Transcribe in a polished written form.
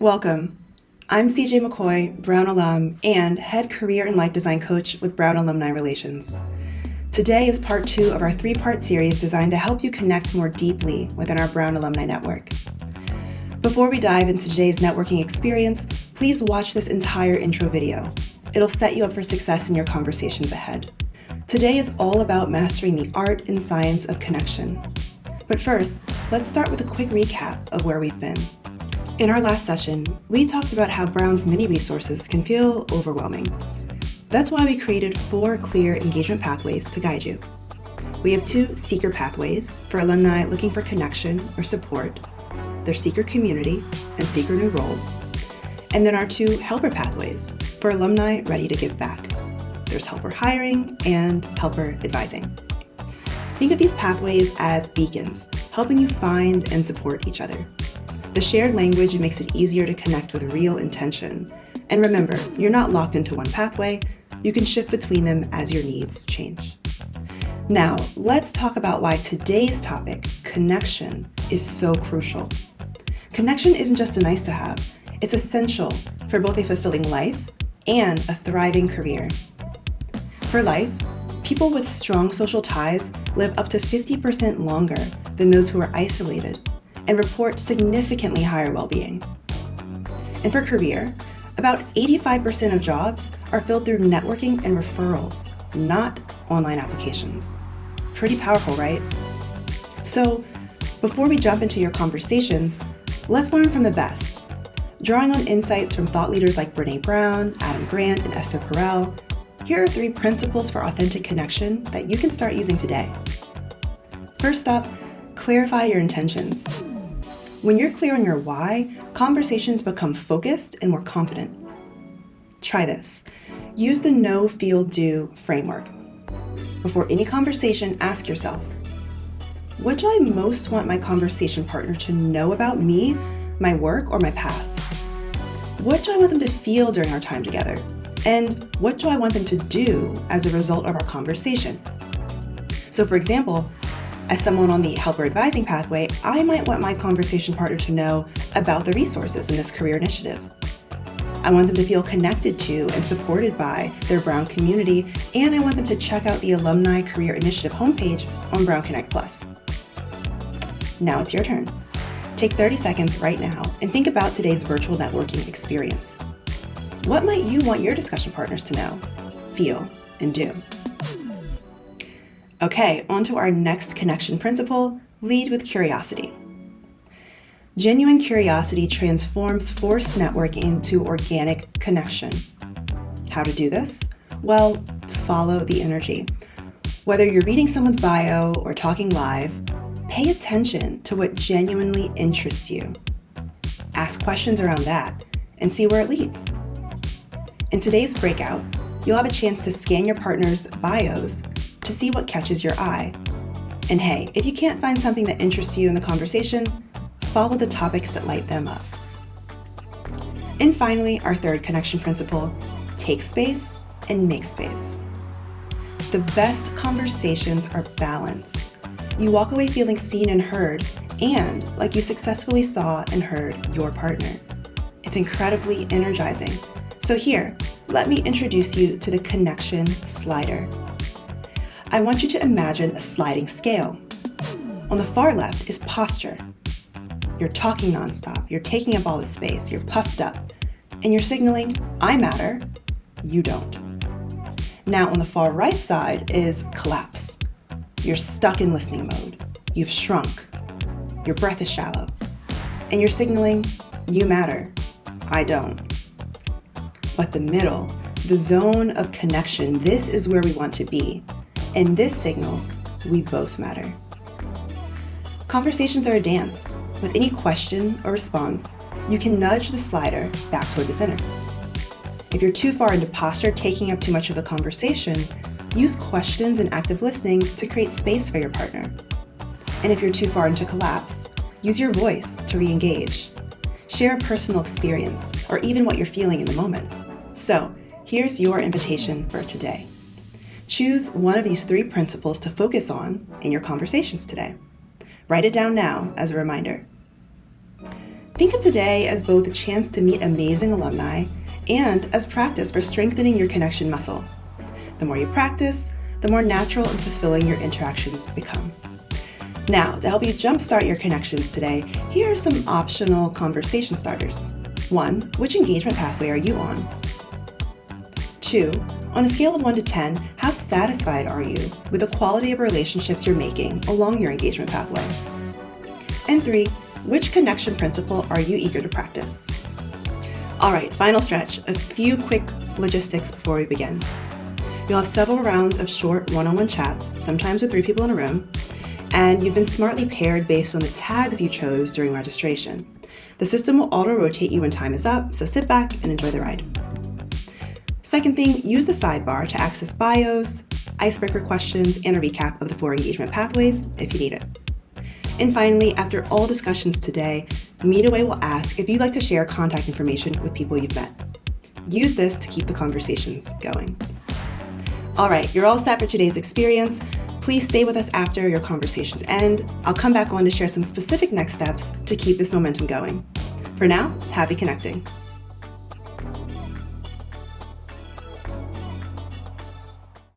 Welcome. I'm CJ McCoy, Brown alum and head career and life design coach with Brown Alumni Relations. Today is part 2 of our 3-part series designed to help you connect more deeply within our Brown Alumni Network. Before we dive into today's networking experience, please watch this entire intro video. It'll set you up for success in your conversations ahead. Today is all about mastering the art and science of connection. But first, let's start with a quick recap of where we've been. In our last session, we talked about how Brown's many resources can feel overwhelming. That's why we created 4 clear engagement pathways to guide you. We have 2 seeker pathways for alumni looking for connection or support. There's seeker community and seeker new role. And then our 2 helper pathways for alumni ready to give back. There's helper hiring and helper advising. Think of these pathways as beacons, helping you find and support each other. The shared language makes it easier to connect with real intention. And remember, you're not locked into one pathway. You can shift between them as your needs change. Now, let's talk about why today's topic, connection, is so crucial. Connection isn't just a nice to have. It's essential for both a fulfilling life and a thriving career. For life, people with strong social ties live up to 50% longer than those who are isolated and report significantly higher well-being. And for career, about 85% of jobs are filled through networking and referrals, not online applications. Pretty powerful, right? So, before we jump into your conversations, let's learn from the best. Drawing on insights from thought leaders like Brené Brown, Adam Grant, and Esther Perel, here are 3 principles for authentic connection that you can start using today. First up, clarify your intentions. When you're clear on your why, conversations become focused and more confident. Try this. Use the know, feel, do framework. Before any conversation, ask yourself, what do I most want my conversation partner to know about me, my work, or my path? What do I want them to feel during our time together? And what do I want them to do as a result of our conversation? So for example, as someone on the helper advising pathway, I might want my conversation partner to know about the resources in this career initiative. I want them to feel connected to and supported by their Brown community, and I want them to check out the Alumni Career Initiative homepage on Brown Connect Plus. Now it's your turn. Take 30 seconds right now and think about today's virtual networking experience. What might you want your discussion partners to know, feel, and do? Okay, on to our next connection principle, lead with curiosity. Genuine curiosity transforms forced networking into organic connection. How to do this? Well, follow the energy. Whether you're reading someone's bio or talking live, pay attention to what genuinely interests you. Ask questions around that and see where it leads. In today's breakout, you'll have a chance to scan your partner's bios to see what catches your eye. And hey, if you can't find something that interests you in the conversation, follow the topics that light them up. And finally, our 3rd connection principle, take space and make space. The best conversations are balanced. You walk away feeling seen and heard, and like you successfully saw and heard your partner. It's incredibly energizing. So here, let me introduce you to the connection slider. I want you to imagine a sliding scale. On the far left is posture. You're talking nonstop, you're taking up all the space, you're puffed up, and you're signaling, I matter, you don't. Now on the far right side is collapse. You're stuck in listening mode. You've shrunk. Your breath is shallow. And you're signaling, you matter, I don't. But the middle, the zone of connection, this is where we want to be. And this signals we both matter. Conversations are a dance. With any question or response, you can nudge the slider back toward the center. If you're too far into posture, taking up too much of the conversation, use questions and active listening to create space for your partner. And if you're too far into collapse, use your voice to re-engage. Share a personal experience or even what you're feeling in the moment. So, here's your invitation for today. Choose one of these 3 principles to focus on in your conversations today. Write it down now as a reminder. Think of today as both a chance to meet amazing alumni and as practice for strengthening your connection muscle. The more you practice, the more natural and fulfilling your interactions become. Now, to help you jumpstart your connections today, here are some optional conversation starters. 1. Which engagement pathway are you on? 2. On a scale of 1 to 10, how satisfied are you with the quality of relationships you're making along your engagement pathway? And 3. Which connection principle are you eager to practice? All right, final stretch. A few quick logistics before we begin. You'll have several rounds of short one-on-one chats, sometimes with 3 people in a room, and you've been smartly paired based on the tags you chose during registration. The system will auto-rotate you when time is up, so sit back and enjoy the ride. Second thing, use the sidebar to access bios, icebreaker questions, and a recap of the 4 engagement pathways if you need it. And finally, after all discussions today, Meetaway will ask if you'd like to share contact information with people you've met. Use this to keep the conversations going. All right, you're all set for today's experience. Please stay with us after your conversations end. I'll come back on to share some specific next steps to keep this momentum going. For now, happy connecting.